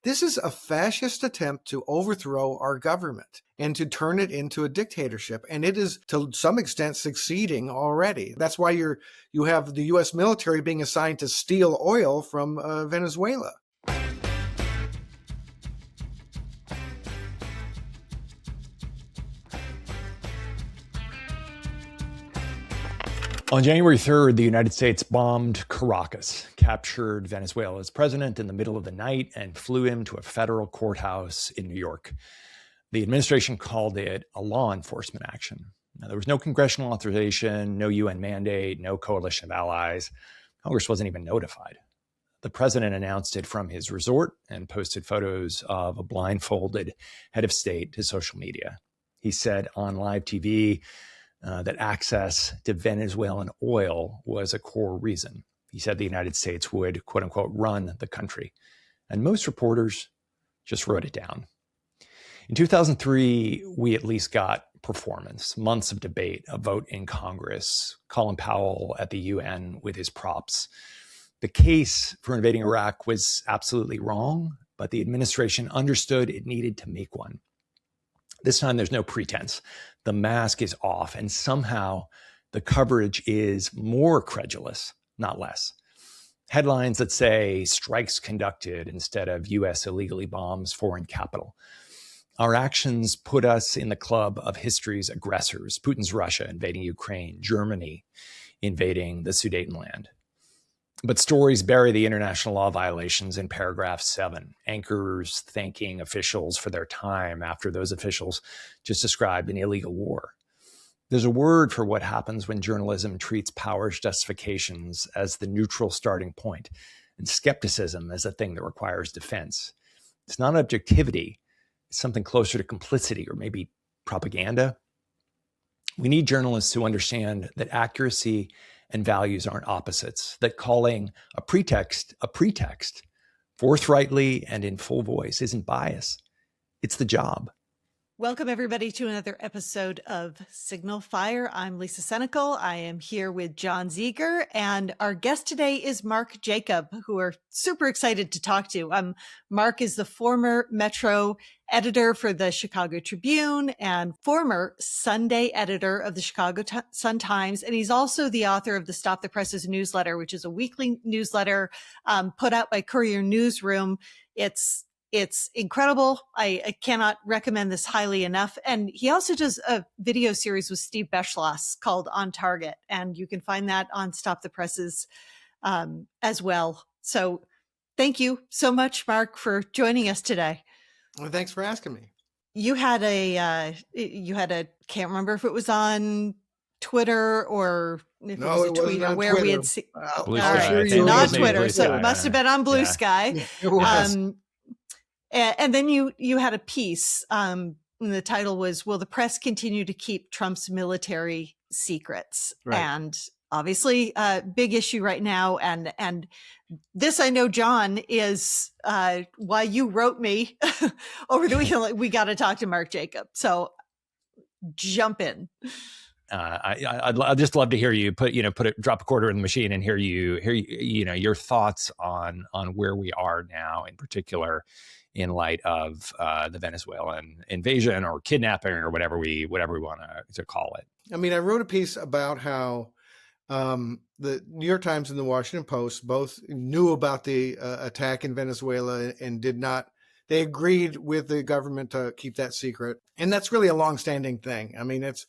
This is a fascist attempt to overthrow our government and to turn it into a dictatorship. And it is, to some extent, succeeding already. That's why you have the U.S. military being assigned to steal oil from Venezuela. On January 3rd, the United States bombed Caracas, captured Venezuela's president in the middle of the night, and flew him to a federal courthouse in New York. The administration called it a law enforcement action. Now, there was no congressional authorization, no UN mandate, no coalition of allies. Congress wasn't even notified. The president announced it from his resort and posted photos of a blindfolded head of state to social media. He said on live TV, that access to Venezuelan oil was a core reason. He said the United States would, quote unquote, run the country. And most reporters just wrote it down. In 2003, we at least got performance, months of debate, a vote in Congress, Colin Powell at the UN with his props. The case for invading Iraq was absolutely wrong, but the administration understood it needed to make one. This time, there's no pretense. The mask is off, and somehow the coverage is more credulous, not less. Headlines that say strikes conducted instead of U.S. illegally bombs foreign capital. Our actions put us in the club of history's aggressors, Putin's Russia invading Ukraine, Germany invading the Sudetenland. But stories bury the international law violations in paragraph 7, anchors thanking officials for their time after those officials just described an illegal war. There's a word for what happens when journalism treats power's justifications as the neutral starting point and skepticism as a thing that requires defense. It's not objectivity. It's something closer to complicity or maybe propaganda. We need journalists who understand that accuracy and values aren't opposites, that calling a pretext forthrightly and in full voice isn't bias. It's the job. Welcome, everybody, to another episode of Signal Fire. I'm Lisa Senecal. I am here with John Ziegler, and our guest today is Mark Jacob, who we're super excited to talk to. Mark is the former Metro editor for the Chicago Tribune and former Sunday editor of the Chicago Sun-Times, and he's also the author of the Stop the Presses newsletter, which is a weekly newsletter put out by Courier Newsroom. It's incredible. I cannot recommend this highly enough. And he also does a video series with Steve Beschloss called On Target. And you can find that on Stop the Presses as well. So thank you so much, Mark, for joining us today. Well, thanks for asking me. You had can't remember if it was on Twitter or if it was a tweet or where Twitter. We had seen. Not Twitter. So it must have been on Blue Sky. It was. And then you had a piece, and the title was, "Will the press continue to keep Trump's military secrets?" Right. And obviously a big issue right now. And this, I know, John, is why you wrote me over the weekend, like, we got to talk to Mark Jacob. So jump in. I'd just love to hear you drop a quarter in the machine and hear your thoughts on where we are now, in particular, in light of the Venezuelan invasion or kidnapping or whatever we want to call it. I mean, I wrote a piece about how the New York Times and the Washington Post both knew about the attack in Venezuela and they agreed with the government to keep that secret. And that's really a longstanding thing. I mean, it's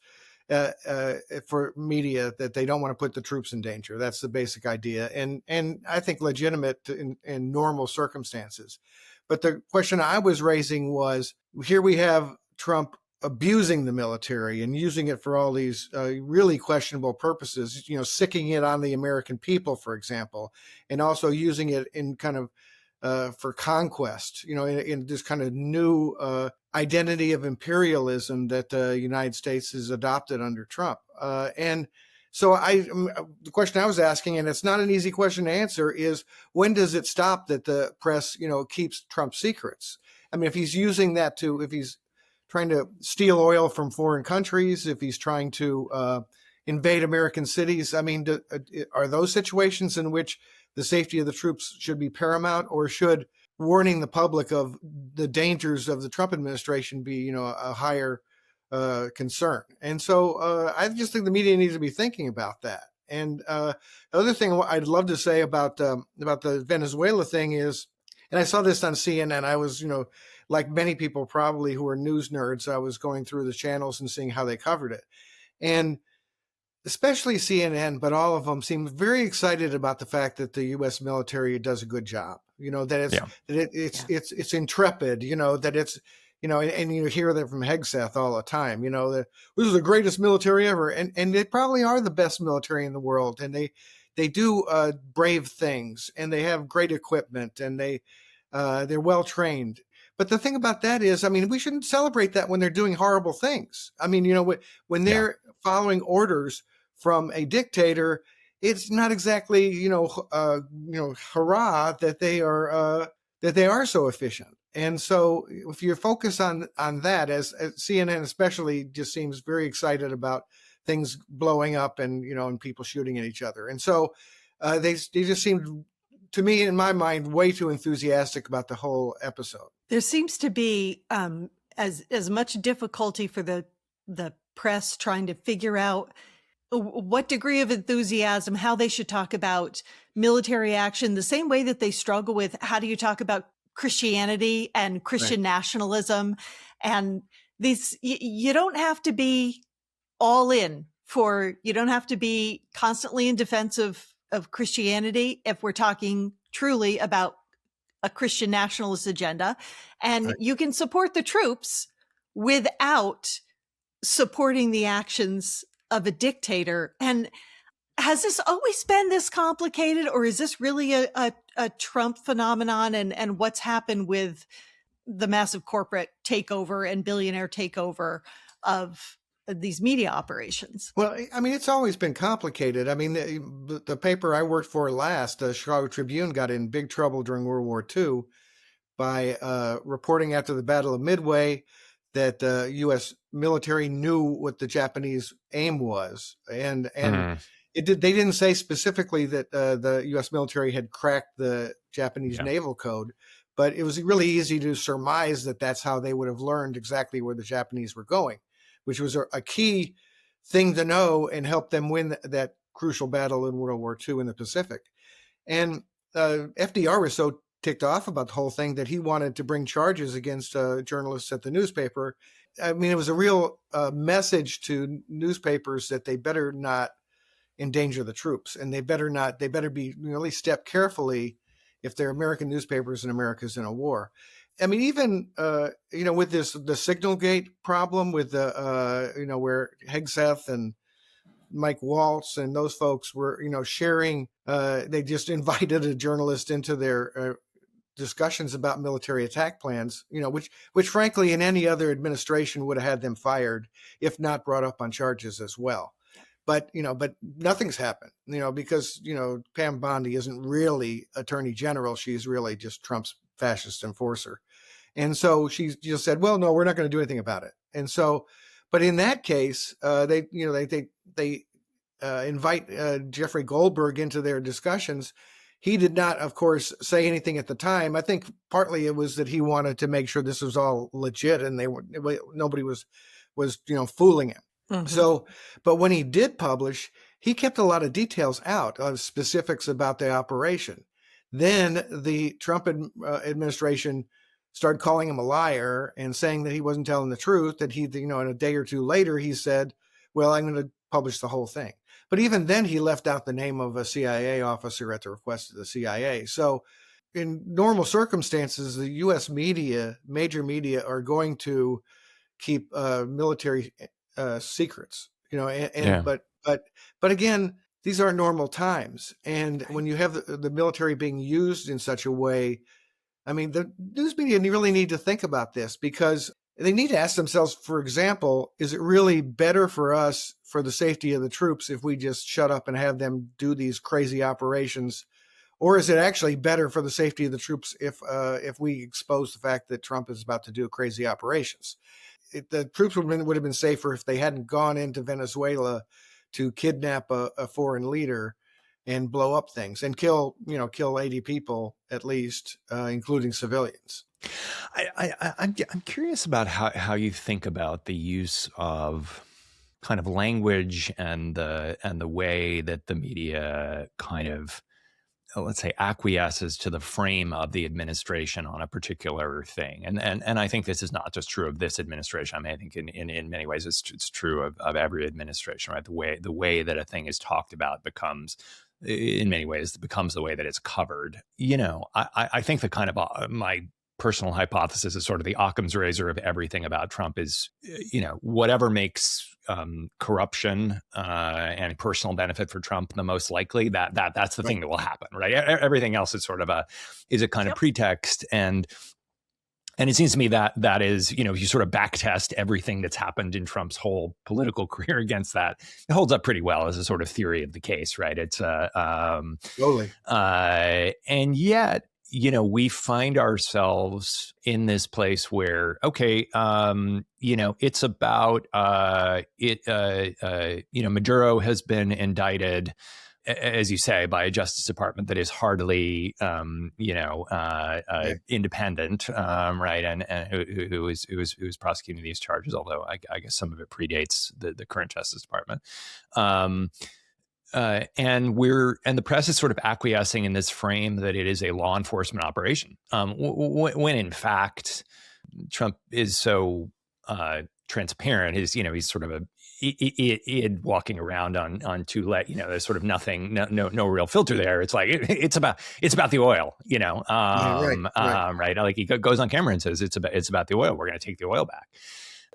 for media that they don't want to put the troops in danger. That's the basic idea. And I think legitimate in normal circumstances. But the question I was raising was, here we have Trump abusing the military and using it for all these really questionable purposes, sicking it on the American people, for example, and also using it in kind of for conquest, in this kind of new identity of imperialism that the United States has adopted under Trump. And so the question I was asking, and it's not an easy question to answer, is when does it stop that the press, keeps Trump's secrets? I mean, if he's using that if he's trying to steal oil from foreign countries, if he's trying to invade American cities, I mean, are those situations in which the safety of the troops should be paramount, or should warning the public of the dangers of the Trump administration be, a higher concern. And so I just think the media needs to be thinking about that. And the other thing I'd love to say about the Venezuela thing is, and I saw this on CNN. I was, like many people probably who are news nerds, I was going through the channels and seeing how they covered it. And especially CNN, but all of them seem very excited about the fact that the U.S. military does a good job. It's intrepid. That it's and you hear that from Hegseth all the time. That this is the greatest military ever, and they probably are the best military in the world, and they do brave things, and they have great equipment, and they're well trained. But the thing about that is, we shouldn't celebrate that when they're doing horrible things. When they're following orders from a dictator, it's not exactly hurrah that they are so efficient. And so if you focus on that, as CNN especially just seems very excited about things blowing up and people shooting at each other, and so they just seemed, to me, in my mind, way too enthusiastic about the whole episode. There seems to be as much difficulty for the press trying to figure out what degree of enthusiasm, how they should talk about military action, the same way that they struggle with how do you talk about Christianity and Christian nationalism. And these, you don't have to be all in you don't have to be constantly in defense of Christianity if we're talking truly about a Christian nationalist agenda. And you can support the troops without supporting the actions of a dictator. And has this always been this complicated, or is this really a Trump phenomenon and what's happened with the massive corporate takeover and billionaire takeover of these media operations? Well, it's always been complicated. The paper I worked for last, the Chicago Tribune, got in big trouble during World War II by reporting after the Battle of Midway that the U.S. military knew what the Japanese aim was, and they didn't say specifically that the U.S. military had cracked the Japanese naval code, but it was really easy to surmise that that's how they would have learned exactly where the Japanese were going, which was a key thing to know and help them win that crucial battle in World War II in the Pacific. And FDR was so ticked off about the whole thing that he wanted to bring charges against journalists at the newspaper. It was a real message to newspapers that they better not endanger the troops, and they better be really step carefully if they're American newspapers and America's in a war. Even with the Signalgate problem with the where Hegseth and Mike Waltz and those folks were sharing, they just invited a journalist into their discussions about military attack plans, which frankly in any other administration would have had them fired, if not brought up on charges as well. But nothing's happened, because Pam Bondi isn't really Attorney General. She's really just Trump's fascist enforcer. And so she just said, well, no, we're not going to do anything about it. And so, but in that case, they invite Jeffrey Goldberg into their discussions. He did not, of course, say anything at the time. I think partly it was that he wanted to make sure this was all legit and nobody was fooling him. Mm-hmm. So, but when he did publish, he kept a lot of details out of specifics about the operation. Then the Trump administration started calling him a liar and saying that he wasn't telling the truth, that in a day or two later, he said, well, I'm going to publish the whole thing. But even then he left out the name of a CIA officer at the request of the CIA. So in normal circumstances, the U.S. media, major media, are going to keep military secrets, but again, these are normal times. And when you have the military being used in such a way, the news media really need to think about this, because they need to ask themselves, for example, is it really better for us, for the safety of the troops, if we just shut up and have them do these crazy operations? Or is it actually better for the safety of the troops if we expose the fact that Trump is about to do crazy operations? The troops would have been safer if they hadn't gone into Venezuela to kidnap a foreign leader and blow up things and kill 80 people at least, including civilians. I'm curious about how you think about the use of kind of language and the way that the media kind of, let's say, acquiesces to the frame of the administration on a particular thing. And I think this is not just true of this administration. I mean, I think in many ways it's true of every administration, right? The way that a thing is talked about becomes, in many ways, becomes the way that it's covered. I think the kind of my personal hypothesis is sort of the Occam's razor of everything about Trump is, whatever makes corruption and personal benefit for Trump the most likely, that's the thing that will happen, right? Everything else is sort of a kind of pretext, and it seems to me that is, if you sort of back test everything that's happened in Trump's whole political career against that, it holds up pretty well as a sort of theory of the case, right? It's Totally. And yet, we find ourselves in this place where, okay, it's about Maduro has been indicted, as you say, by a Justice Department that is hardly, independent, right? And who is prosecuting these charges, although I guess some of it predates the current Justice Department. And the press is sort of acquiescing in this frame that it is a law enforcement operation, when in fact Trump is so transparent. He's sort of a id walking around on two legs. There's sort of nothing, no real filter there. It's like it's about the oil. Right? Like he goes on camera and says it's about the oil. We're going to take the oil back.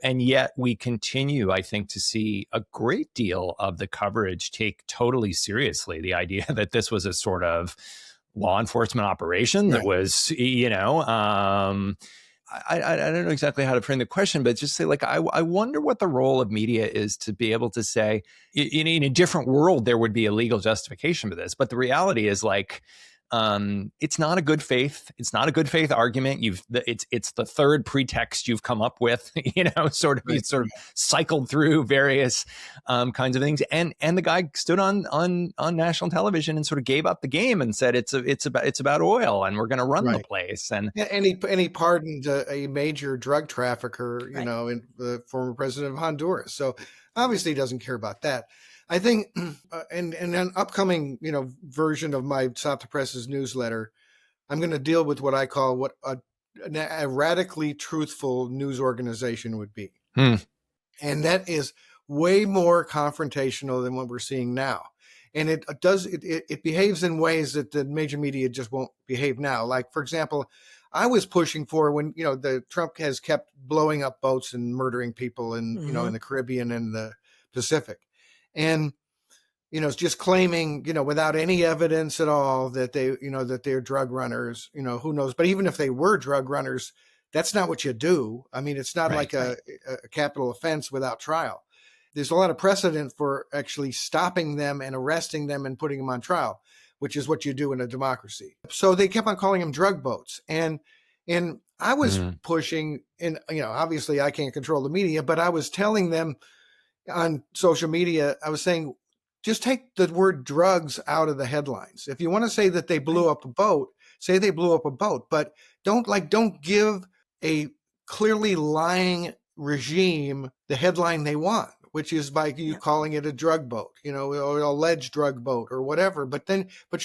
And yet we continue, I think, to see a great deal of the coverage take totally seriously the idea that this was a sort of law enforcement operation that was, I don't know exactly how to frame the question, but just say, like, I wonder what the role of media is to be able to say, in a different world, there would be a legal justification for this. But the reality is, like, it's not a good faith. It's not a good faith argument. It's the third pretext you've come up with. Sort of cycled through various kinds of things. And the guy stood on national television and sort of gave up the game and said it's about oil and we're going to run the place. And he pardoned a major drug trafficker, in the former president of Honduras. So obviously he doesn't care about that. I think in an upcoming, version of my Stop the Press's newsletter, I'm going to deal with what I call what a radically truthful news organization would be. And that is way more confrontational than what we're seeing now. And it behaves in ways that the major media just won't behave now. Like, for example, I was pushing for when, the Trump has kept blowing up boats and murdering people in, in the Caribbean and the Pacific. And, it's just claiming, without any evidence at all that that they're drug runners, who knows. But even if they were drug runners, that's not what you do. I mean, it's not like a capital offense without trial. There's a lot of precedent for actually stopping them and arresting them and putting them on trial, which is what you do in a democracy. So they kept on calling them drug boats. And I was pushing, and, obviously I can't control the media, but I was telling them on social media, I was saying, just take the word drugs out of the headlines. If you want to say that they blew up a boat, say they blew up a boat, but don't give a clearly lying regime the headline they want, which is by you calling it a drug boat, or alleged drug boat or whatever. But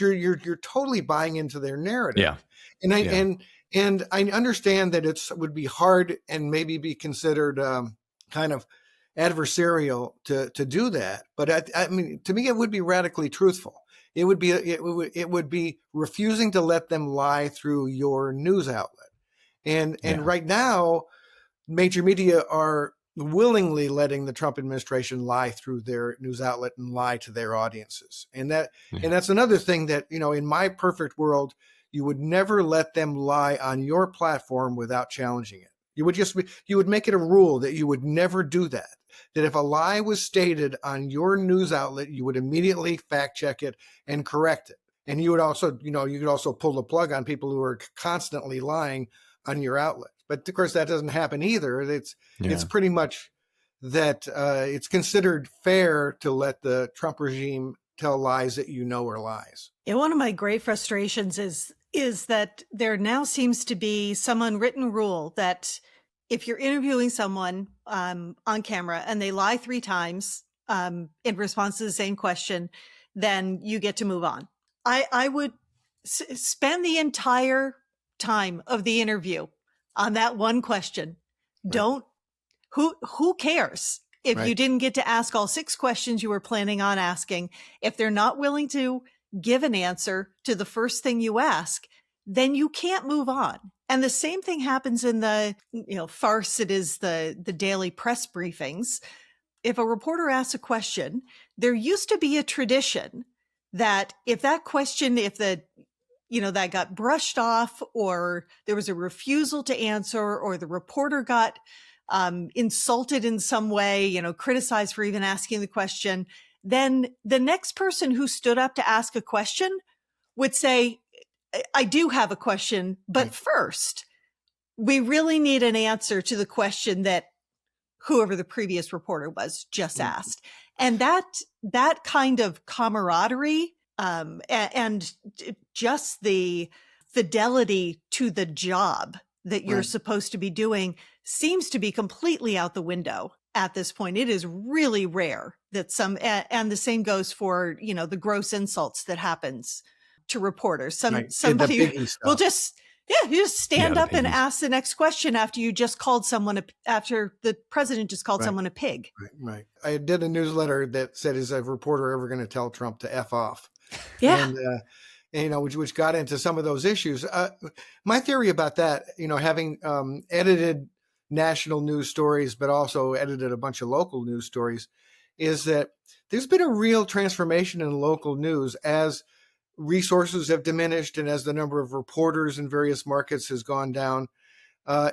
you're totally buying into their narrative. Yeah. And I understand that it would be hard and maybe be considered kind of adversarial to do that, but I mean, to me, it would be radically truthful. It would be refusing to let them lie through your news outlet. And right now, major media are willingly letting the Trump administration lie through their news outlet and lie to their audiences. And that's another thing that, in my perfect world, you would never let them lie on your platform without challenging it. You would make it a rule that you would never do that. That if a lie was stated on your news outlet, you would immediately fact check it and correct it. And you would also, you could also pull the plug on people who are constantly lying on your outlet. But of course, that doesn't happen either. It's pretty much that it's considered fair to let the Trump regime tell lies that you know are lies. And one of my great frustrations is that there now seems to be some unwritten rule that if you're interviewing someone on camera and they lie 3 times in response to the same question, then you get to move on. I would spend the entire time of the interview on that one question. Right. Who cares if Right. you didn't get to ask all 6 questions you were planning on asking? If they're not willing to give an answer to the first thing you ask, then you can't move on. And the same thing happens in the farce it is the daily press briefings. If a reporter asks a question, there used to be a tradition that if that question, that got brushed off, or there was a refusal to answer, or the reporter got insulted in some way, criticized for even asking the question, then the next person who stood up to ask a question would say, I do have a question, but first, we really need an answer to the question that whoever the previous reporter was just asked. And that kind of camaraderie and just the fidelity to the job that you're supposed to be doing seems to be completely out the window at this point. It is really rare that and the same goes for, the gross insults that happens to reporters. Somebody will just, you just stand up and ask the next question after you just called someone, after the president just called someone a pig. Right. I did a newsletter that said, is a reporter ever going to tell Trump to F off? Yeah. And which got into some of those issues. My theory about that, having edited national news stories, but also edited a bunch of local news stories, is that there's been a real transformation in local news as resources have diminished and as the number of reporters in various markets has gone down,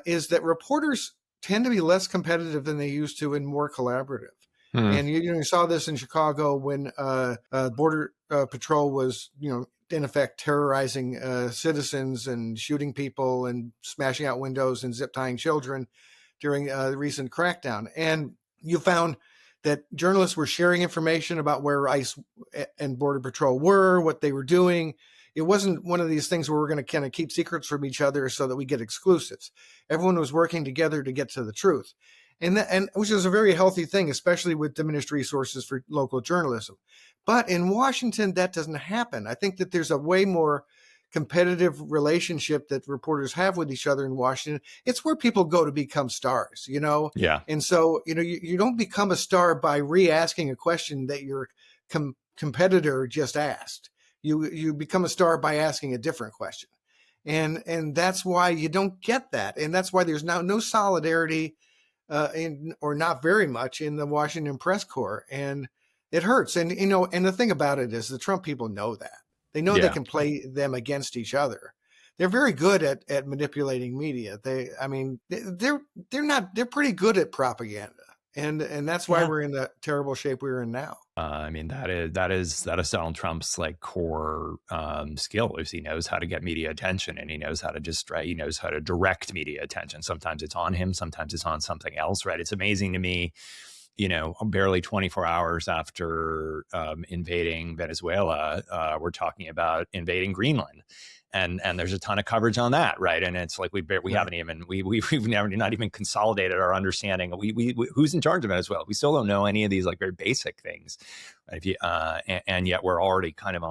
is that reporters tend to be less competitive than they used to and more collaborative. And you saw this in Chicago when Border Patrol was, in effect, terrorizing citizens and shooting people and smashing out windows and zip tying children during the recent crackdown. And you found that journalists were sharing information about where ICE and Border Patrol were, what they were doing. It wasn't one of these things where we're going to kind of keep secrets from each other so that we get exclusives. Everyone was working together to get to the truth. And which is a very healthy thing, especially with diminished resources for local journalism. But in Washington, that doesn't happen. I think that there's a way more competitive relationship that reporters have with each other in Washington. It's where people go to become stars, Yeah. And so, you don't become a star by re-asking a question that your competitor just asked. You become a star by asking a different question. And that's why you don't get that. And that's why there's now no solidarity or not very much in the Washington press corps. And it hurts. And, and the thing about it is the Trump people know that. They know they can play them against each other. They're very good at manipulating media. They're pretty good at propaganda. And that's why we're in the terrible shape we're in now. That is Donald Trump's core skill. Is he knows how to get media attention, and he knows how to he knows how to direct media attention. Sometimes it's on him, sometimes it's on something else. Right? It's amazing to me. Barely 24 hours after invading Venezuela, we're talking about invading Greenland. And there's a ton of coverage on that, right? And it's like we haven't even we've never not even consolidated our understanding. We who's in charge of Venezuela? We still don't know any of these very basic things, right? And yet we're already kind of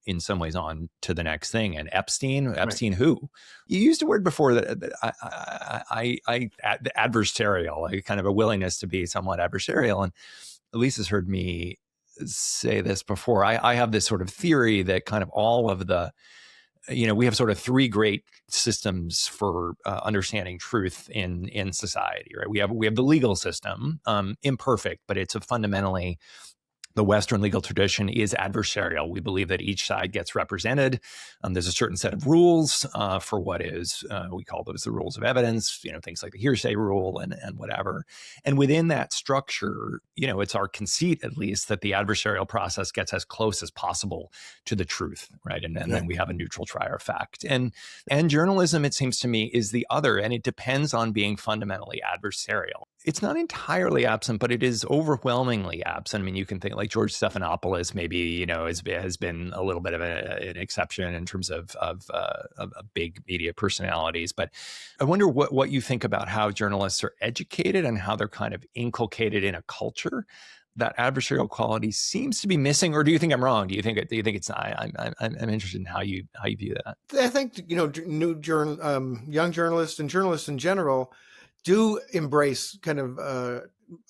in some ways on to the next thing. And Epstein, who? You used a word before that adversarial, kind of a willingness to be somewhat adversarial. And Lisa's heard me say this before. I have this sort of theory that kind of all of the we have sort of 3 great systems for understanding truth in society, right? We have the legal system, imperfect, but it's a fundamentally the Western legal tradition is adversarial. We believe that each side gets represented. There's a certain set of rules for what is, we call those the rules of evidence, things like the hearsay rule and whatever. And within that structure, it's our conceit, at least, that the adversarial process gets as close as possible to the truth, right? And then we have a neutral trier of fact. And journalism, it seems to me, is the other, and it depends on being fundamentally adversarial. it's not entirely absent, but it is overwhelmingly absent. I mean, you can think like George Stephanopoulos, maybe, you know, has been a little bit of an exception in terms of big media personalities. But I wonder what you think about how journalists are educated and how they're kind of inculcated in a culture that adversarial quality seems to be missing. Or do you think I'm wrong? Do you think it's not? I'm interested in how you view that. I think, you know, young journalists and journalists in general do embrace kind of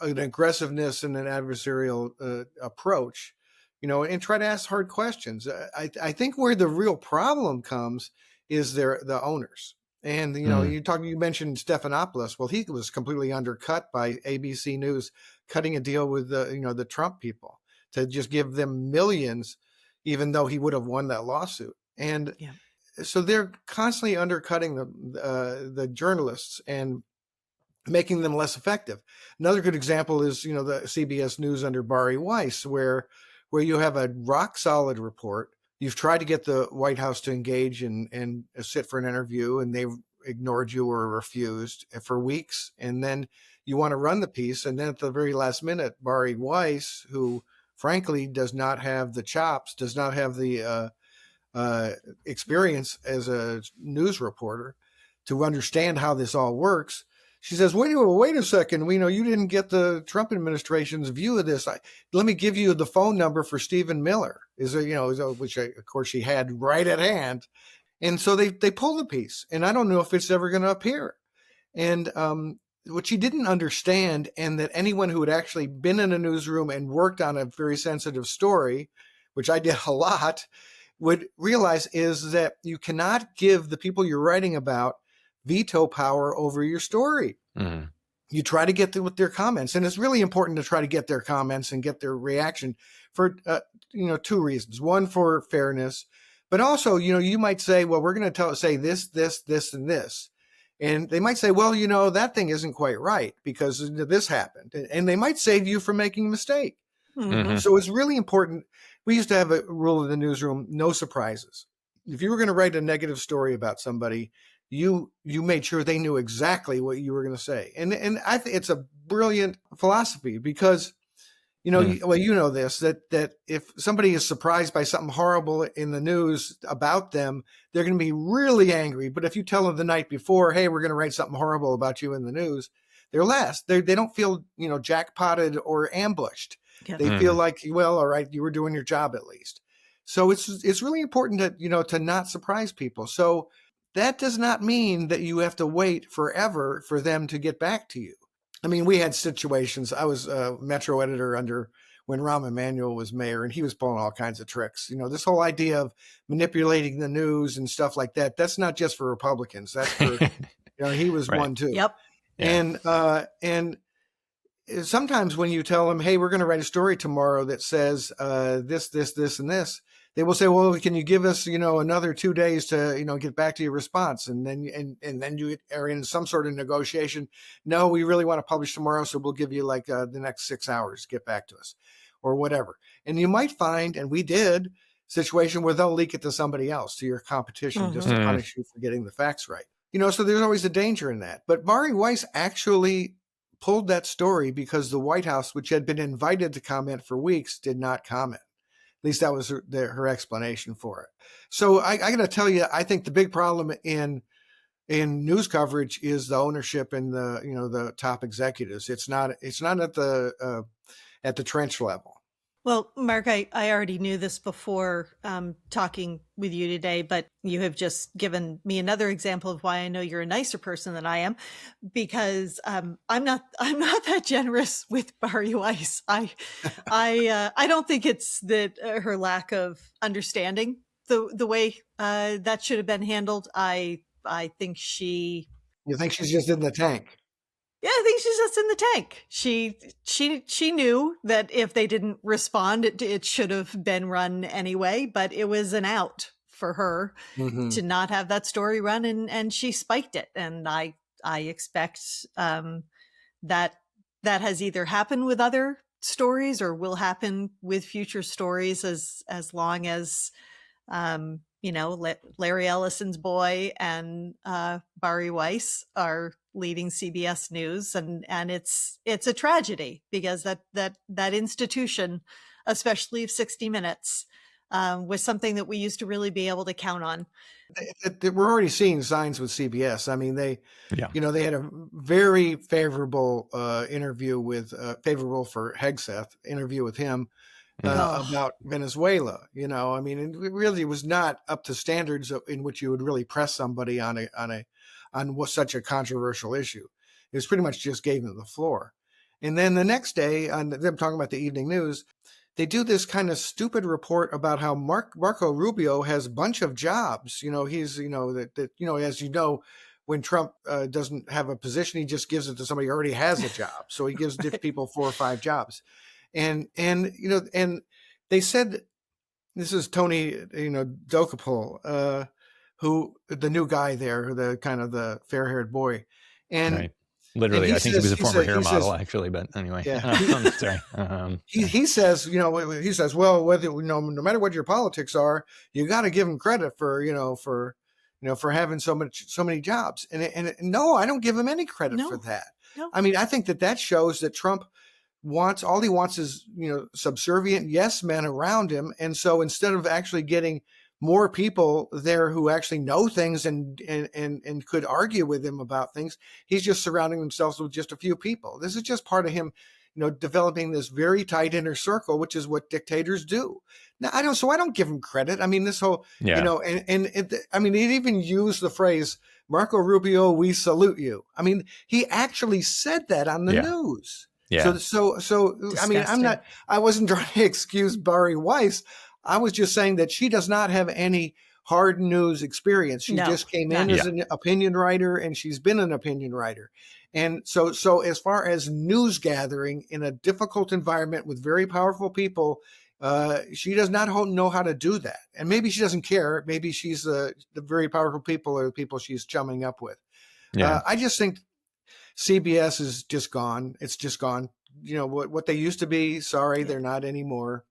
an aggressiveness and an adversarial approach, you know, and try to ask hard questions. I think where the real problem comes is the owners. And, you know, you mentioned Stephanopoulos. Well, he was completely undercut by ABC News cutting a deal with the Trump people to just give them millions, even though he would have won that lawsuit. And so they're constantly undercutting the journalists and making them less effective. Another good example is, you know, the CBS News under Bari Weiss, where you have a rock solid report. You've tried to get the White House to engage and sit for an interview, and they've ignored you or refused for weeks. And then you want to run the piece. And then at the very last minute, Bari Weiss, who frankly does not have the chops, does not have the experience as a news reporter to understand how this all works. She says, wait a second. We know you didn't get the Trump administration's view of this. Let me give you the phone number for Stephen Miller, which of course she had right at hand. And so they pull the piece, and I don't know if it's ever going to appear. And what she didn't understand, and that anyone who had actually been in a newsroom and worked on a very sensitive story, which I did a lot, would realize is that you cannot give the people you're writing about veto power over your story. Mm-hmm. You try to get with their comments, and it's really important to try to get their comments and get their reaction for two reasons. One, for fairness, but also, you know, you might say, well, we're going to say this, and this. And they might say, well, you know, that thing isn't quite right because this happened. And they might save you from making a mistake. Mm-hmm. So it's really important. We used to have a rule in the newsroom, no surprises. If you were going to write a negative story about somebody, you made sure they knew exactly what you were going to say. And I think it's a brilliant philosophy because, you know, you know this, that if somebody is surprised by something horrible in the news about them, they're going to be really angry. But if you tell them the night before, hey, we're going to write something horrible about you in the news, they're less. They don't feel, you know, jackpotted or ambushed. Yeah. They feel like, well, all right, you were doing your job at least. So it's really important to not surprise people. So that does not mean that you have to wait forever for them to get back to you. I mean, we had situations. I was a Metro editor when Rahm Emanuel was mayor, and he was pulling all kinds of tricks. You know, this whole idea of manipulating the news and stuff like that, that's not just for Republicans. That's for, he was right. One too. Yep. Yeah. And sometimes when you tell them, hey, we're going to write a story tomorrow that says this, and this, they will say, well, can you give us, another 2 days to, get back to your response? And then you are in some sort of negotiation. No, we really want to publish tomorrow. So we'll give you like the next 6 hours to get back to us or whatever. And you might find, and we did, situation where they'll leak it to somebody else, to your competition, just to punish you for getting the facts right. So there's always a danger in that. But Bari Weiss actually pulled that story because the White House, which had been invited to comment for weeks, did not comment. At least that was her explanation for it. So I got to tell you, I think the big problem in news coverage is the ownership and the top executives. It's not at the trench level. Well, Mark, I already knew this before talking with you today, but you have just given me another example of why I know you're a nicer person than I am, because I'm not that generous with Bari Weiss. I don't think it's that her lack of understanding the way that should have been handled. I think she. You think she's just in the tank? Yeah, I think she's just in the tank. She knew that if they didn't respond, it should have been run anyway, but it was an out for her to not have that story run, and she spiked it. And I expect that has either happened with other stories or will happen with future stories as long as Larry Ellison's boy and Bari Weiss are leading CBS News, and it's a tragedy because that institution, especially of 60 Minutes, was something that we used to really be able to count on. We're already seeing signs with CBS. I mean, they had a very favorable interview with favorable for Hegseth interview with him about Venezuela. I mean, it really was not up to standards in which you would really press somebody on such a controversial issue. It was pretty much just gave them the floor. And then the next day, on them talking about the evening news, they do this kind of stupid report about how Marco Rubio has a bunch of jobs. He's as you know, when Trump doesn't have a position, he just gives it to somebody who already has a job. So he gives people 4 or 5 jobs. And they said, this is Tony, Dokapol, who the new guy there, the kind of the fair-haired boy. And right. Literally, I think he was a former hair model, actually, but anyway. Yeah. Sorry. He says, well, whether, no matter what your politics are, you got to give him credit for having so many jobs. And no, I don't give him any credit for that. No. I mean, I think that shows that Trump all he wants is, subservient yes men around him. And so instead of actually getting more people there who actually know things and could argue with him about things, he's just surrounding himself with just a few people. This is just part of him, developing this very tight inner circle, which is what dictators do. Now, I don't give him credit. I mean, this whole, it even used the phrase, Marco Rubio, we salute you. I mean, he actually said that on the news. Yeah. So Disgusting. I mean, I wasn't trying to excuse Bari Weiss. I was just saying that she does not have any hard news experience. She just came in as an opinion writer, and she's been an opinion writer. And so as far as news gathering in a difficult environment with very powerful people, she does not know how to do that. And maybe she doesn't care. Maybe she's the very powerful people are the people she's chumming up with. Yeah. I just think CBS is just gone. It's just gone. What they used to be, sorry, they're not anymore.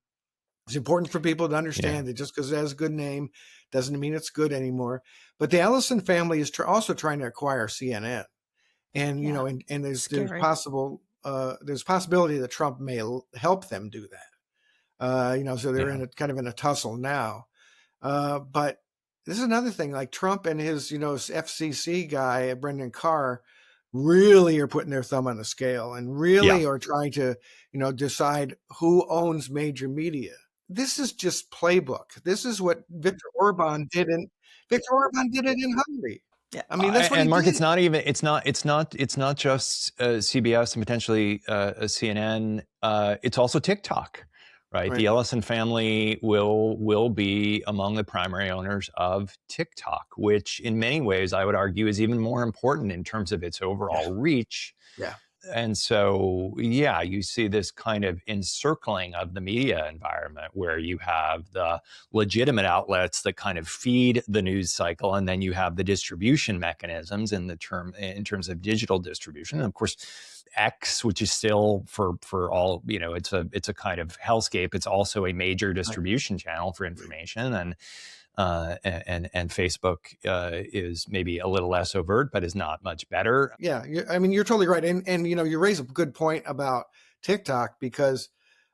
It's important for people to understand that just because it has a good name doesn't mean it's good anymore. But the Ellison family is also trying to acquire CNN. And, and there's possibility that Trump may help them do that. So they're in a tussle now. But this is another thing, like Trump and his, FCC guy, Brendan Carr, really are putting their thumb on the scale and really are trying to, decide who owns major media. This is just playbook. This is what Viktor Orban did in Hungary. Yeah. I mean, that's what and he Mark, did. it's not just CBS and potentially CNN. It's also TikTok, right? The Ellison family will be among the primary owners of TikTok, which in many ways I would argue is even more important in terms of its overall reach. Yeah. And so, you see this kind of encircling of the media environment where you have the legitimate outlets that kind of feed the news cycle, and then you have the distribution mechanisms in terms of digital distribution. And of course, X, which is still for all, it's a kind of hellscape. It's also a major distribution channel for information, and Facebook is maybe a little less overt, but is not much better. Yeah, I mean, you're totally right, and you raise a good point about TikTok, because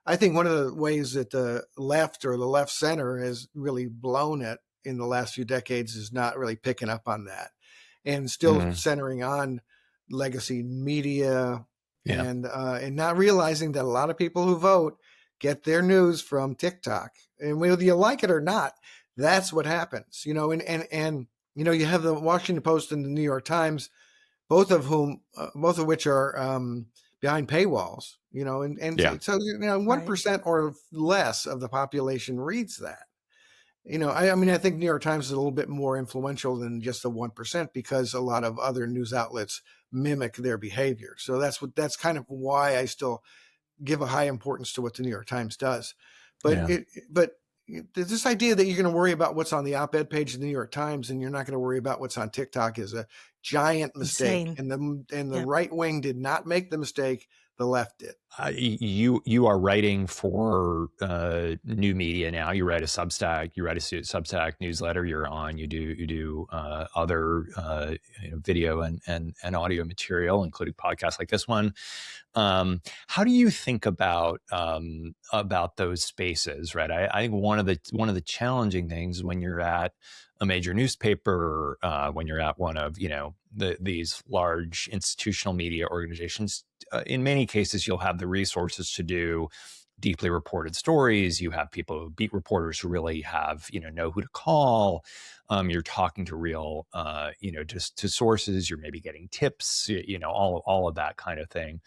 I think one of the ways that the left or the left center has really blown it in the last few decades is not really picking up on that, and still centering on legacy media, and not realizing that a lot of people who vote get their news from TikTok, and whether you like it or not, that's what happens, and you have the Washington Post and the New York Times, both of which are behind paywalls, so 1% or less of the population reads that. I think New York Times is a little bit more influential than just the 1%, because a lot of other news outlets mimic their behavior. So that's kind of why I still give a high importance to what the New York Times does. But this idea that you're going to worry about what's on the op-ed page of the New York Times and you're not going to worry about what's on TikTok is a giant mistake. Insane. And the right wing did not make the mistake. the left did. You are writing for new media now. You write a Substack. You write a Substack newsletter. You're on. You do other video and audio material, including podcasts like this one. How do you think about those spaces? Right. I think one of the challenging things when you're at a major newspaper, when you're at one of these large institutional media organizations, in many cases you'll have the resources to do deeply reported stories. You have people, beat reporters, who really have know who to call. You're talking to real just to sources. You're maybe getting tips. All of that kind of thing.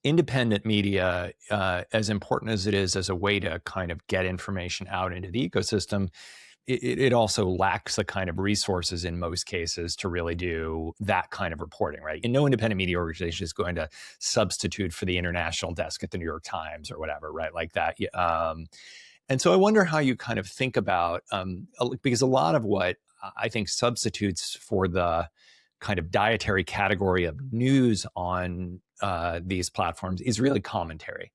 Independent media, as important as it is as a way to kind of get information out into the ecosystem, it also lacks the kind of resources in most cases to really do that kind of reporting, right? And no independent media organization is going to substitute for the international desk at the New York Times or whatever, right? Like that. And so I wonder how you kind of think about, because a lot of what I think substitutes for the kind of dietary category of news on these platforms is really commentary.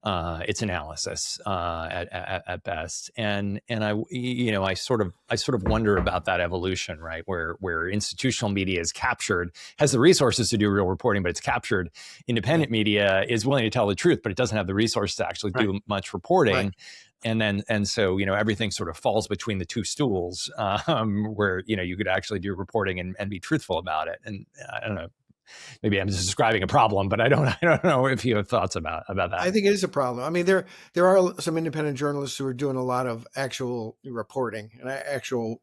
It's analysis at best, and I sort of wonder about that evolution, right? Where institutional media is captured, has the resources to do real reporting, but it's captured. Independent media is willing to tell the truth, but it doesn't have the resources to actually do much reporting. Right. And so everything sort of falls between the two stools, where you could actually do reporting and be truthful about it. And I don't know. Maybe I'm just describing a problem, but I don't know if you have thoughts about that. I think it is a problem. I mean, there are some independent journalists who are doing a lot of actual reporting and actual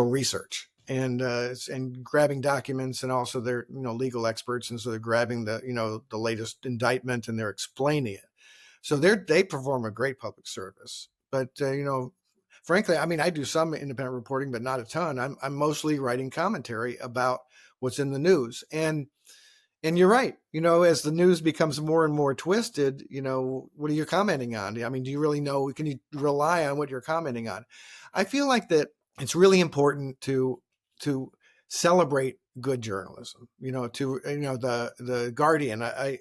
research and grabbing documents, and also they're legal experts, and so they're grabbing the latest indictment and they're explaining it. So they perform a great public service. But frankly, I mean, I do some independent reporting, but not a ton. I'm mostly writing commentary about what's in the news. And you're right. As the news becomes more and more twisted, what are you commenting on? I mean, do you really know? Can you rely on what you're commenting on? I feel like that it's really important to celebrate good journalism. The Guardian. I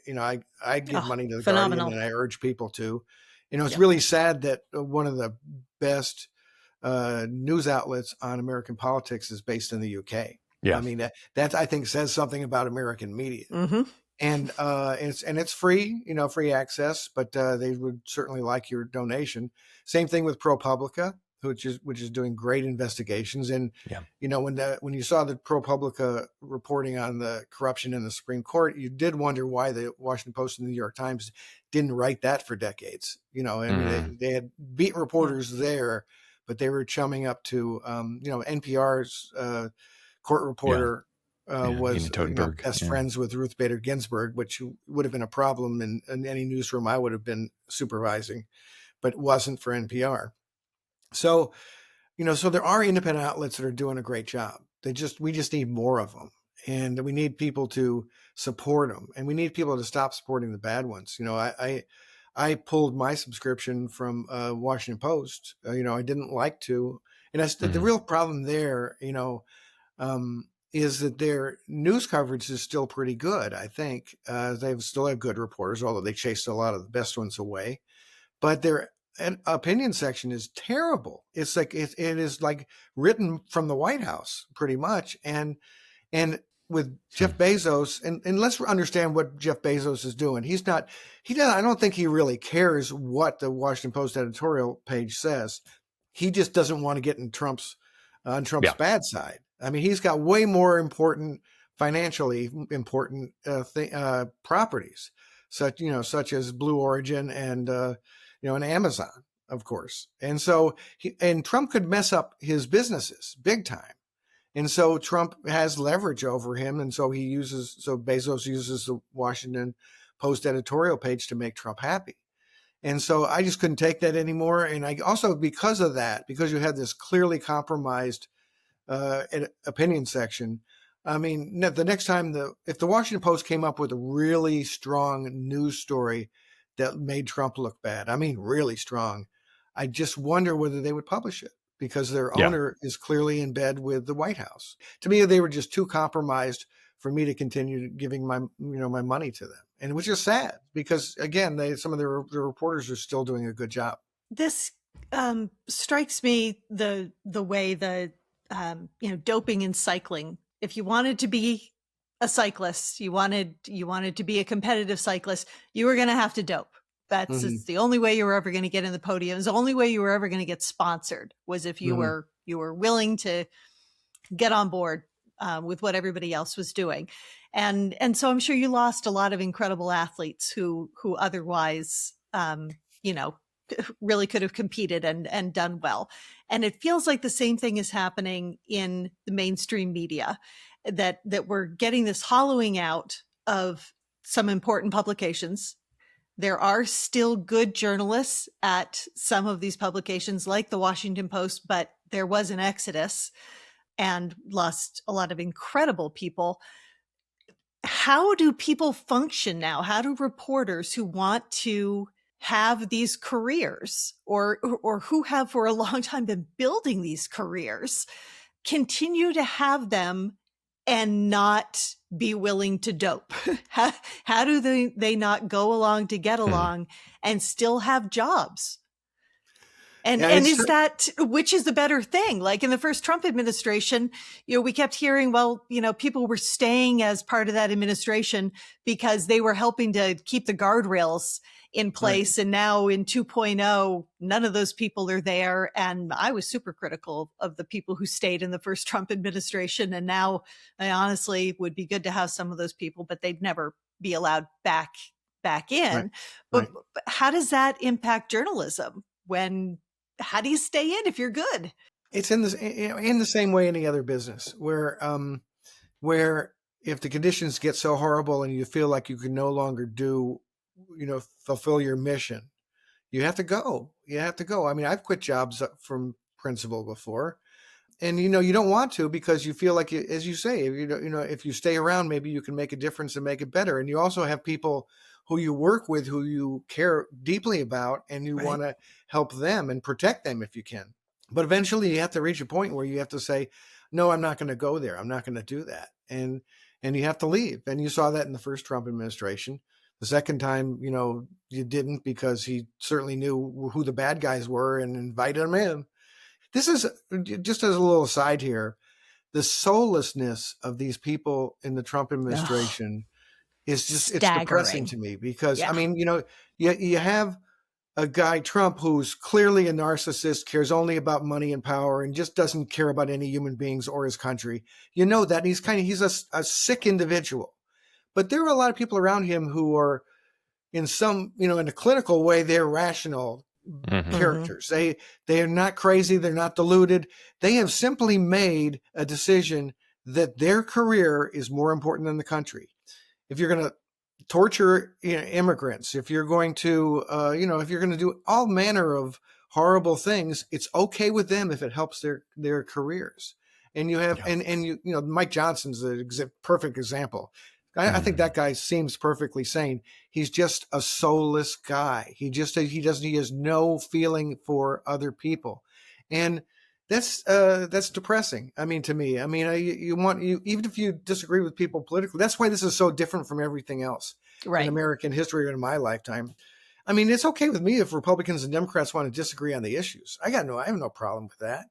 give money to the phenomenal. Guardian, and I urge people to. It's really sad that one of the best news outlets on American politics is based in the UK. Yeah. I mean, that I think says something about American media. Mm-hmm. And it's free, free access, but they would certainly like your donation. Same thing with ProPublica, which is doing great investigations. And when you saw the ProPublica reporting on the corruption in the Supreme Court, you did wonder why the Washington Post and the New York Times didn't write that for decades. They had beat reporters there, but they were chumming up to NPR's court reporter was best friends with Ruth Bader Ginsburg, which would have been a problem in any newsroom I would have been supervising, but wasn't for NPR. So, so there are independent outlets that are doing a great job. We just need more of them, and we need people to support them, and we need people to stop supporting the bad ones. I pulled my subscription from Washington Post. I didn't like to, and that's the real problem there. Is that their news coverage is still pretty good. I think they still have good reporters, although they chased a lot of the best ones away. But their opinion section is terrible. It's like it is like written from the White House, pretty much. And with Jeff Bezos, and let's understand what Jeff Bezos is doing. I don't think he really cares what the Washington Post editorial page says. He just doesn't want to get in Trump's bad side. I mean, he's got way more financially important properties, such as Blue Origin and and Amazon, of course. And so Trump could mess up his businesses big time. And so Trump has leverage over him, and so Bezos uses the Washington Post editorial page to make Trump happy. And so I just couldn't take that anymore. And I also, because of that, because you had this clearly compromised opinion section. I mean, the next time if the Washington Post came up with a really strong news story that made Trump look bad, I mean, really strong, I just wonder whether they would publish it, because their owner is clearly in bed with the White House. To me, they were just too compromised for me to continue giving my money to them. And which is sad because again, some of the reporters are still doing a good job. This strikes me the way the doping in cycling. If you wanted to be a cyclist, you wanted to be a competitive cyclist, you were going to have to dope. That's it's the only way you were ever going to get in the podium. It's the only way you were ever going to get sponsored was if you were willing to get on board with what everybody else was doing. And so I'm sure you lost a lot of incredible athletes who otherwise, really could have competed and done well. And it feels like the same thing is happening in the mainstream media, that we're getting this hollowing out of some important publications. There are still good journalists at some of these publications like the Washington Post, but there was an exodus and lost a lot of incredible people. How do people function now? How do reporters who want to have these careers or who have for a long time been building these careers continue to have them and not be willing to dope? How do they not go along to get along and still have jobs? And is that, which is the better thing? Like in the first Trump administration, we kept hearing, well, people were staying as part of that administration because they were helping to keep the guardrails in place. Right. And now in 2.0, none of those people are there. And I was super critical of the people who stayed in the first Trump administration. And now I honestly would be good to have some of those people, but they'd never be allowed back in. Right. But how does that impact journalism how do you stay in if you're good? It's in the same way any other business where if the conditions get so horrible and you feel like you can no longer fulfill your mission, you have to go. I mean, I've quit jobs from principal before, and you don't want to because you feel like, as you say, if you stay around, maybe you can make a difference and make it better. And you also have people who you work with, who you care deeply about, and you want to help them and protect them if you can. But eventually you have to reach a point where you have to say, no, I'm not going to go there. I'm not going to do that. And you have to leave. And you saw that in the first Trump administration. The second time, you didn't, because he certainly knew who the bad guys were and invited them in. This is, just as a little aside here, the soullessness of these people in the Trump administration is just staggering. It's depressing to me because, I mean, you have a guy, Trump, who's clearly a narcissist, cares only about money and power, and just doesn't care about any human beings or his country. That he's a sick individual. But there are a lot of people around him who are in some, in a clinical way, they're rational characters. They are not crazy. They're not deluded. They have simply made a decision that their career is more important than the country. If you're going to torture immigrants, if you're going to, if you're going to do all manner of horrible things, it's okay with them if it helps their careers. And you have, Mike Johnson's a perfect example. I think that guy seems perfectly sane. He's just a soulless guy. He has no feeling for other people. And that's depressing. I mean, to me, even if you disagree with people politically, that's why this is so different from everything else in American history or in my lifetime. I mean, it's okay with me if Republicans and Democrats want to disagree on the issues. I have no problem with that.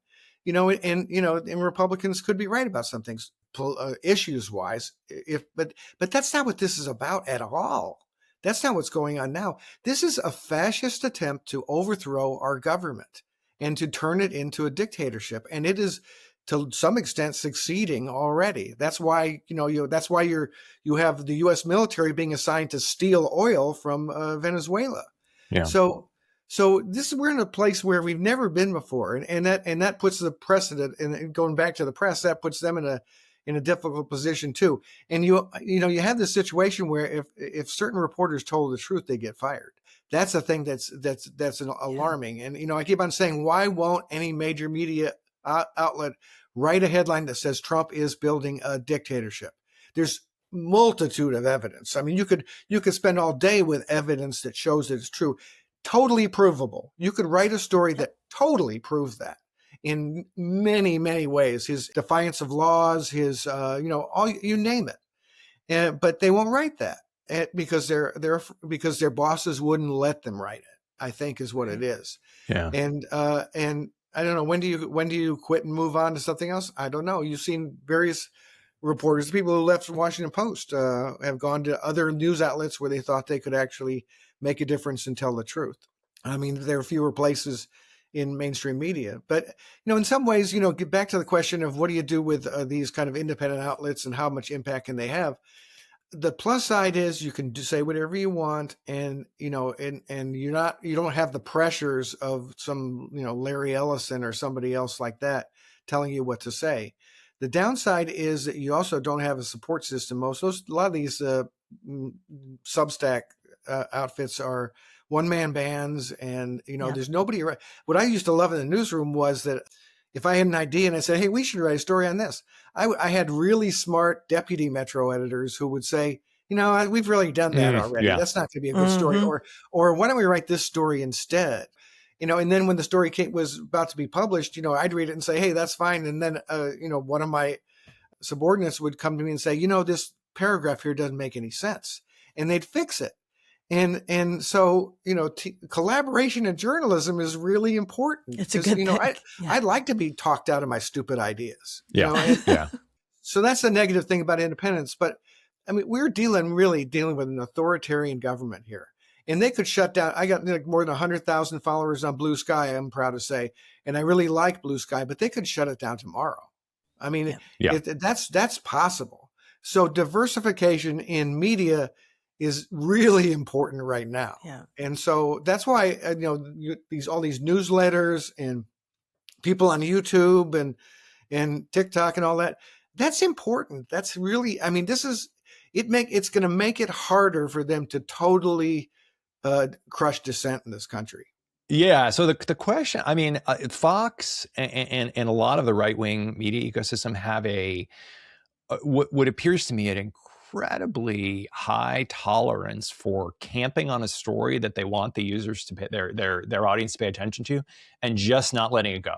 And Republicans could be right about some things, issues wise, but that's not what this is about at all. That's not what's going on now. This is a fascist attempt to overthrow our government and to turn it into a dictatorship. And it is, to some extent, succeeding already. That's why, that's why you have the U.S. military being assigned to steal oil from Venezuela. Yeah. So we're in a place where we've never been before. And that puts the precedent, and going back to the press, that puts them in a difficult position too. And you have this situation where if certain reporters told the truth, they get fired. That's a thing that's alarming. And, I keep on saying, why won't any major media outlet write a headline that says Trump is building a dictatorship? There's multitude of evidence. I mean, you could spend all day with evidence that shows that it's true, totally provable. You could write a story that totally proves that in many, many ways. His defiance of laws, his, you name it. but they won't write that because because their bosses wouldn't let them write it, I think is what it is. Yeah. And I don't know, when do you quit and move on to something else? I don't know. You've seen various reporters, people who left the Washington Post, have gone to other news outlets where they thought they could actually make a difference and tell the truth. I mean, there are fewer places in mainstream media, but in some ways, get back to the question of what do you do with these kind of independent outlets and how much impact can they have? The plus side is you can say whatever you want, and you don't have the pressures of some Larry Ellison or somebody else like that telling you what to say. The downside is that you also don't have a support system. A lot of these Substack outfits are one-man bands, and there's nobody around. What I used to love in the newsroom was that if I had an idea and I said, hey, we should write a story on this, I had really smart deputy Metro editors who would say, we've really done that already. Yeah. That's not going to be a good story. Or why don't we write this story instead? And then when the story was about to be published, I'd read it and say, hey, that's fine. And then, one of my subordinates would come to me and say, this paragraph here doesn't make any sense. And they'd fix it. And so, collaboration in journalism is really important. It's a good pick. I'd like to be talked out of my stupid ideas. Yeah. So that's the negative thing about independence. But I mean, we're dealing with an authoritarian government here, and they could shut down. I got more than 100,000 followers on Blue Sky, I'm proud to say, and I really like Blue Sky, but they could shut it down tomorrow. I mean, that's possible. So diversification in media is really important right now. Yeah. And so that's why, all these newsletters and people on YouTube and TikTok and all that, that's important. That's really, I mean, it's going to make it harder for them to totally crush dissent in this country. Yeah. So the question, I mean, Fox and a lot of the right-wing media ecosystem have what appears to me an incredibly high tolerance for camping on a story that they want the users to pay their audience to pay attention to, and just not letting it go.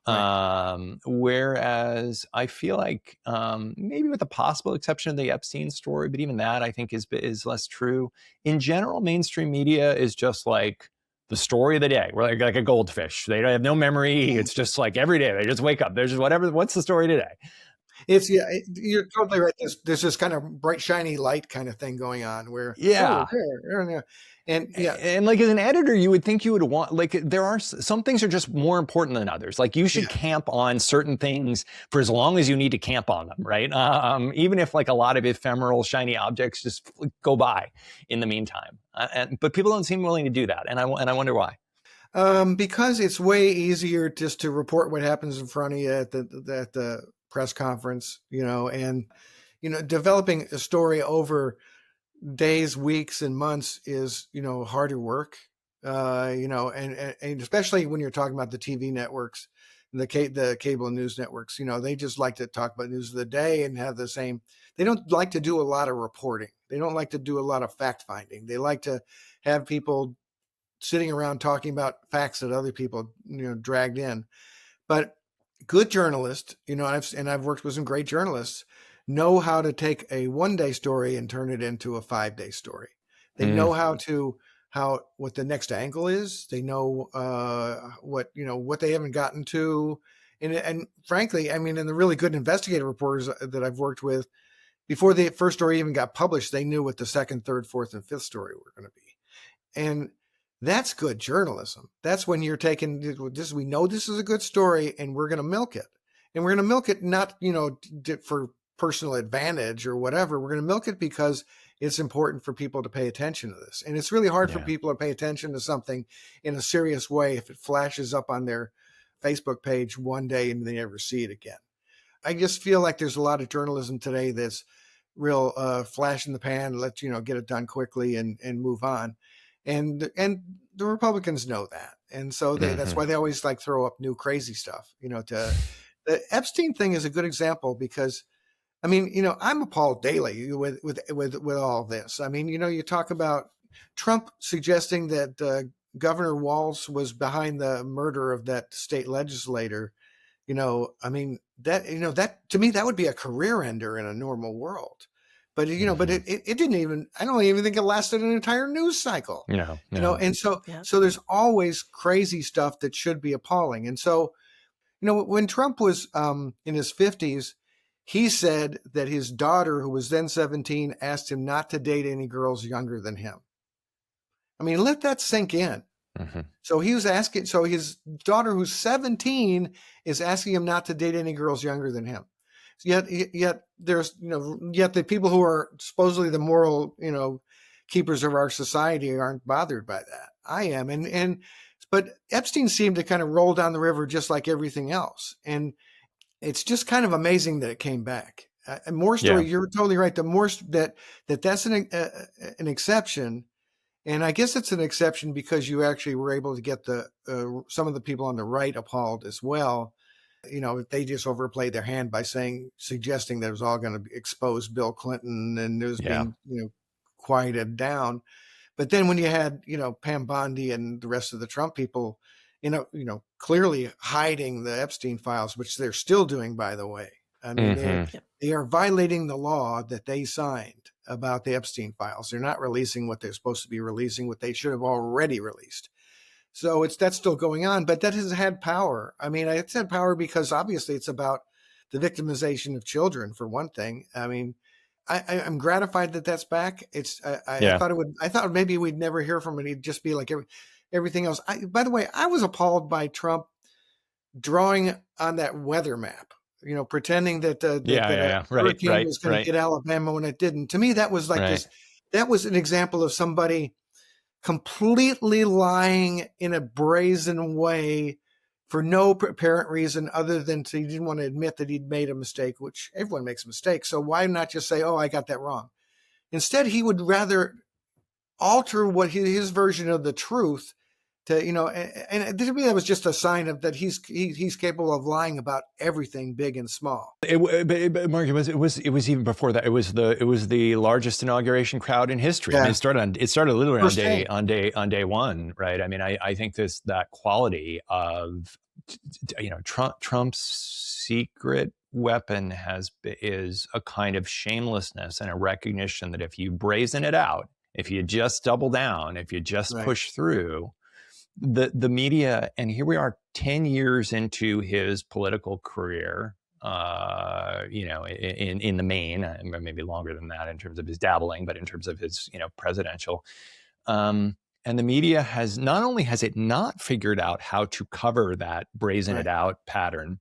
Right. Whereas I feel like maybe with the possible exception of the Epstein story, but even that I think is less true. In general, mainstream media is just like the story of the day. We're like a goldfish. They have no memory. It's just like every day they just wake up. There's just what's the story today? You're totally right. There's this kind of bright, shiny light kind of thing going on where, and like as an editor, you would think you would want, like, there are some things are just more important than others. Like you should camp on certain things for as long as you need to camp on them, right? Even if like a lot of ephemeral, shiny objects just go by in the meantime. But people don't seem willing to do that, and I wonder why. Because it's way easier just to report what happens in front of you at the press conference, and developing a story over days, weeks, and months is harder work. And especially when you're talking about the TV networks, the cable and news networks, they just like to talk about news of the day and have the same. They don't like to do a lot of reporting. They don't like to do a lot of fact finding. They like to have people sitting around talking about facts that other people dragged in. But good journalists, I've worked with some great journalists, know how to take a one-day story and turn it into a 5-day story. They know what the next angle is. They know what they haven't gotten to, and frankly, I mean, in the really good investigative reporters that I've worked with, before the first story even got published, they knew what the second, third, fourth, and fifth story were going to be, and that's good journalism. That's when you're taking this. We know this is a good story, and we're going to milk it. And we're going to milk it not, for personal advantage or whatever. We're going to milk it because it's important for people to pay attention to this. And it's really hard for people to pay attention to something in a serious way if it flashes up on their Facebook page one day and they never see it again. I just feel like there's a lot of journalism today that's real flash in the pan, let get it done quickly and move on. And the Republicans know that. And so that's why they always like throw up new crazy stuff, the Epstein thing is a good example because, I mean, I'm appalled daily with all this. I mean, you talk about Trump suggesting that Governor Walz was behind the murder of that state legislator. I mean, that to me, that would be a career ender in a normal world. But but it didn't even. I don't even think it lasted an entire news cycle. No. And so Yeah. so there's always crazy stuff that should be appalling. And so when Trump was in his 50s, he said that his daughter, who was then 17, asked him not to date any girls younger than him. I mean, let that sink in. So he was asking. So his daughter, who's 17, is asking him not to date any girls younger than him. Yet there's yet the people who are supposedly the moral keepers of our society aren't bothered by that. I am, but Epstein seemed to kind of roll down the river just like everything else, and it's just kind of amazing that it came back. And more story, you're totally right. The more that's an exception, and I guess it's an exception because you actually were able to get some of the people on the right appalled as well. They just overplayed their hand by suggesting that it was all going to expose Bill Clinton, and it was being, quieted down. But then when you had, Pam Bondi and the rest of the Trump people, clearly hiding the Epstein files, which they're still doing, by the way. I mean, they are violating the law that they signed about the Epstein files. They're not releasing what they're supposed to be releasing, what they should have already released. So that's still going on, but that has had power. I mean, it's had power because obviously it's about the victimization of children, for one thing. I mean, I'm gratified that that's back. I thought maybe we'd never hear from it. He'd just be like everything else. By the way, I was appalled by Trump drawing on that weather map, pretending that hurricane was going to hit Alabama when it didn't. To me, that was like this. That was an example of somebody completely lying in a brazen way for no apparent reason other than he didn't want to admit that he'd made a mistake, which everyone makes mistakes. So why not just say, oh, I got that wrong? Instead, he would rather alter what his version of the truth to, and to me, that was just a sign of that he's capable of lying about everything big and small. But Mark, it was even before that. It was the largest inauguration crowd in history. Yeah. I mean, it started literally on day one, right? I mean, I think that quality of Trump's secret weapon is a kind of shamelessness and a recognition that if you brazen it out, if you just double down, if you just push through, the media, and here we are 10 years into his political career, in the main, maybe longer than that in terms of his dabbling, but in terms of his, presidential, and the media has not figured out how to cover that brazen it out pattern.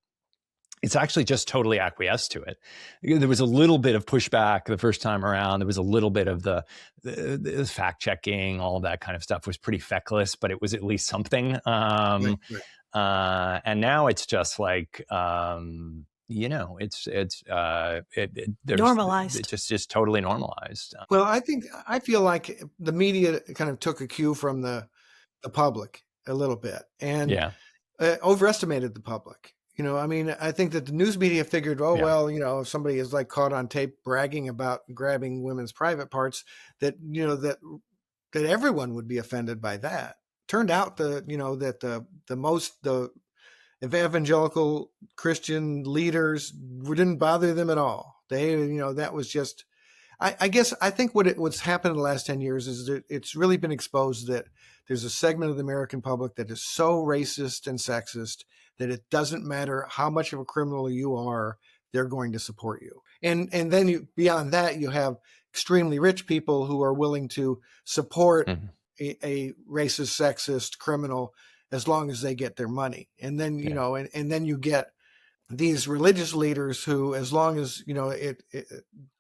It's actually just totally acquiesced to it. There was a little bit of pushback the first time around. There was a little bit of the fact checking, all of that kind of stuff was pretty feckless, but it was at least something. And now it's just like, it's normalized. It's just totally normalized. Well, I feel like the media kind of took a cue from the public a little bit and overestimated the public. I mean, I think that the news media figured, if somebody is like caught on tape bragging about grabbing women's private parts, that everyone would be offended by that. Turned out that the evangelical Christian leaders didn't bother them at all. They, that was just, I guess, I think what's happened in the last 10 years is that it's really been exposed that there's a segment of the American public that is so racist and sexist that it doesn't matter how much of a criminal you are, they're going to support you. And then beyond that, you have extremely rich people who are willing to support a racist, sexist criminal as long as they get their money. And then, and then you get these religious leaders who, as long as,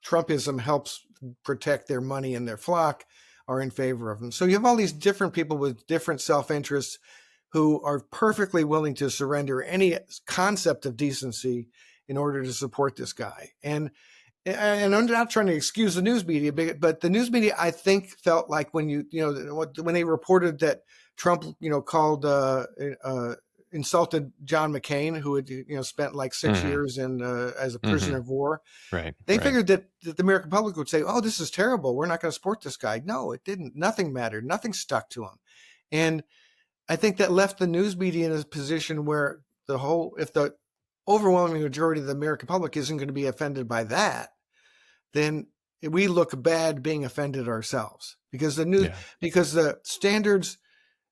Trumpism helps protect their money and their flock, are in favor of them. So you have all these different people with different self-interests who are perfectly willing to surrender any concept of decency in order to support this guy. And I'm not trying to excuse the news media, but the news media, I think, felt like when when they reported that Trump, called, insulted John McCain, who had, spent like 6 years as a prisoner of war. They figured that the American public would say, oh, this is terrible. We're not going to support this guy. No, it didn't. Nothing mattered. Nothing stuck to him. And I think that left the news media in a position where if the overwhelming majority of the American public isn't going to be offended by that, then we look bad being offended ourselves, because Yeah. the standards,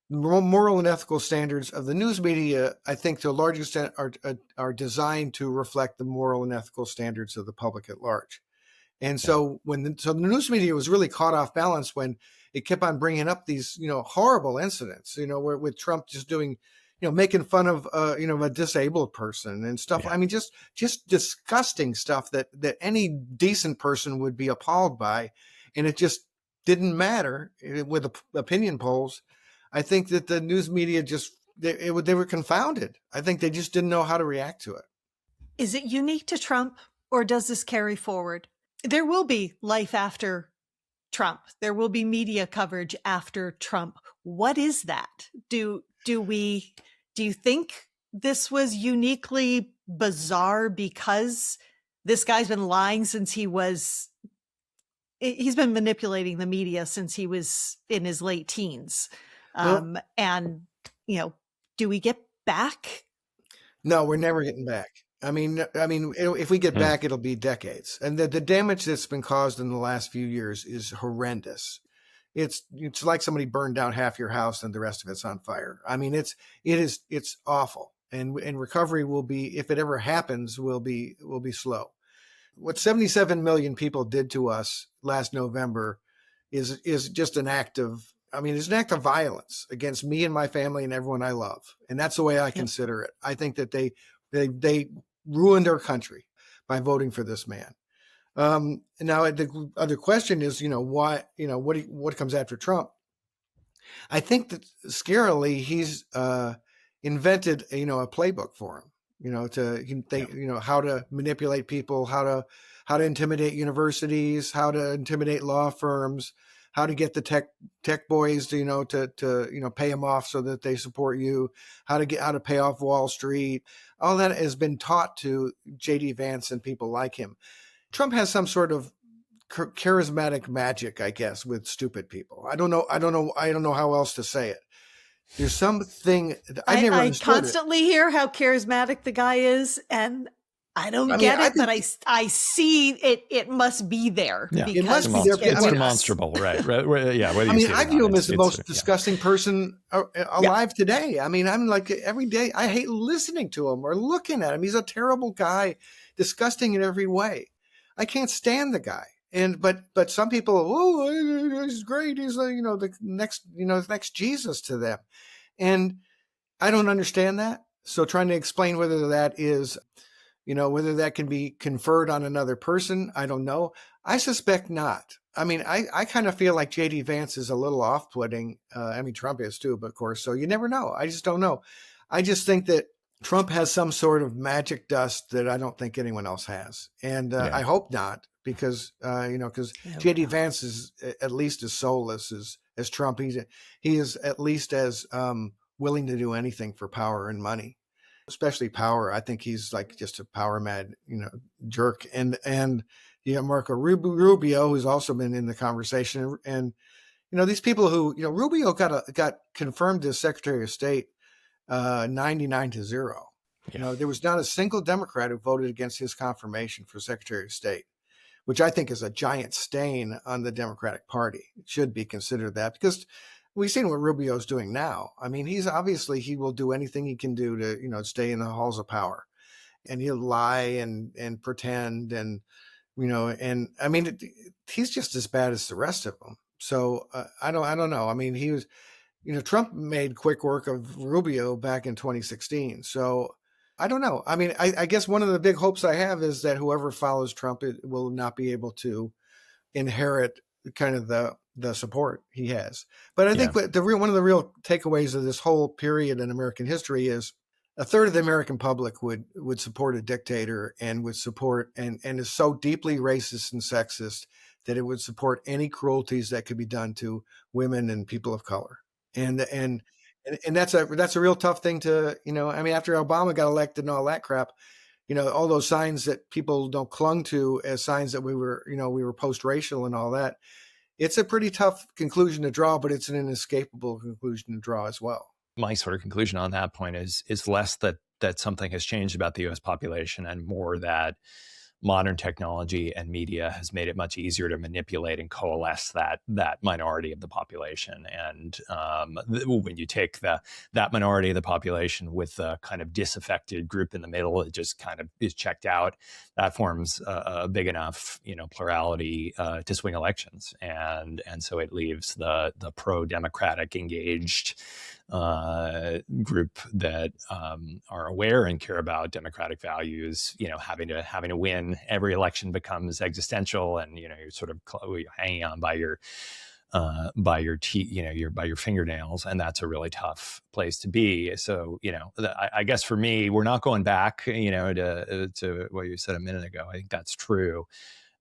moral and ethical standards of the news media, I think to a large extent are designed to reflect the moral and ethical standards of the public at large. And so the news media was really caught off balance when it kept on bringing up these, horrible incidents, where with Trump just doing, making fun of, a disabled person and stuff. Yeah. I mean, just disgusting stuff that any decent person would be appalled by. And it just didn't matter with opinion polls. I think that the news media they were confounded. I think they just didn't know how to react to it. Is it unique to Trump, or does this carry forward? There will be life after Trump. There will be media coverage after Trump. What is that? Do you think this was uniquely bizarre because this guy's been lying since he's been manipulating the media since he was in his late teens? And, do we get back? No, we're never getting back. I mean, if we get back, it'll be decades. And the damage that's been caused in the last few years is horrendous. It's like somebody burned down half your house and the rest of it's on fire. I mean, it's awful. And recovery will be, if it ever happens, will be slow. What 77 million people did to us last November is just an act of, it's an act of violence against me and my family and everyone I love. And that's the way I consider it. I think that they ruined our country by voting for this man. Now the other question is, why, what comes after Trump? I think that scarily he's invented, a playbook for him, how to manipulate people, how to intimidate universities, how to intimidate law firms, how to get the tech boys to pay them off so that they support you, how to pay off Wall Street. All that has been taught to J.D. Vance and people like him. Trump has some sort of charismatic magic, I guess, with stupid people. I don't know how else to say it. There's something I never understood. I constantly hear how charismatic the guy is, and I don't get it, but I see it. It must be there. Yeah, it must be there. It's demonstrable, right? Yeah. I view him as the most disgusting person alive today. I'm like, every day I hate listening to him or looking at him. He's a terrible guy, disgusting in every way. I can't stand the guy. But some people, he's great. He's the next Jesus to them, and I don't understand that. So trying to explain whether that is, whether that can be conferred on another person, I don't know. I suspect not. I kind of feel like J.D. Vance is a little off-putting. Trump is too, but of course. So you never know. I just don't know. I just think that Trump has some sort of magic dust that I don't think anyone else has, and I hope not. Because J.D. Vance is at least as soulless as Trump. He is at least as willing to do anything for power and money, especially power. I think he's like just a power mad, jerk. And Marco Rubio, who's also been in the conversation, and these people who Rubio got confirmed as Secretary of State 99-0. There was not a single Democrat who voted against his confirmation for Secretary of State, which I think is a giant stain on the Democratic Party. It should be considered that, because we've seen what Rubio's doing now. He will do anything he can do to, stay in the halls of power, and he'll lie and pretend he's just as bad as the rest of them. So I don't know. He was, Trump made quick work of Rubio back in 2016. So I don't know. I guess one of the big hopes I have is that whoever follows Trump will not be able to inherit kind of the support he has. But I think one of the real takeaways of this whole period in American history is a third of the American public would support a dictator and would support and is so deeply racist and sexist that it would support any cruelties that could be done to women and people of color. And that's a real tough thing to, after Obama got elected and all that crap, all those signs that people don't clung to as signs that we were post-racial and all that. It's a pretty tough conclusion to draw, but it's an inescapable conclusion to draw as well. My sort of conclusion on that point is less that something has changed about the U.S. population and more that modern technology and media has made it much easier to manipulate and coalesce that minority of the population. And when you take that minority of the population with the kind of disaffected group in the middle, it just kind of is checked out. That forms a big enough, plurality to swing elections, and so it leaves the pro-democratic engaged group that are aware and care about democratic values, having to win every election becomes existential, and you're sort of hanging on by your fingernails, and that's a really tough place to be. So I guess for me, we're not going back to what you said a minute ago. I think that's true.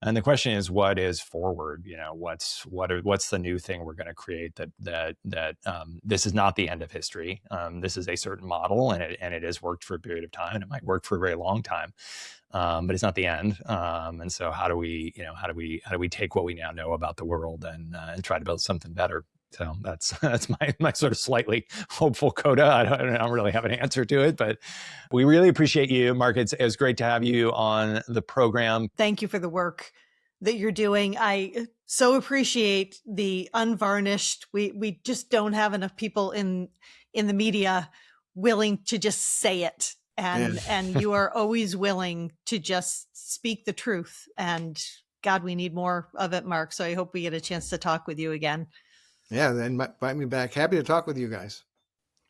And the question is, what is forward? What's the new thing we're going to create that this is not the end of history. This is a certain model, and it has worked for a period of time, and it might work for a very long time, but it's not the end. And so, how do we take what we now know about the world and try to build something better? So that's my sort of slightly hopeful coda. I don't really have an answer to it, but we really appreciate you, Mark. It was great to have you on the program. Thank you for the work that you're doing. I so appreciate the unvarnished. We just don't have enough people in the media willing to just say it, and you are always willing to just speak the truth. And God, we need more of it, Mark. So I hope we get a chance to talk with you again. Yeah, then invite me back. Happy to talk with you guys.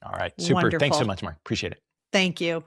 All right. Super. Wonderful. Thanks so much, Mark. Appreciate it. Thank you.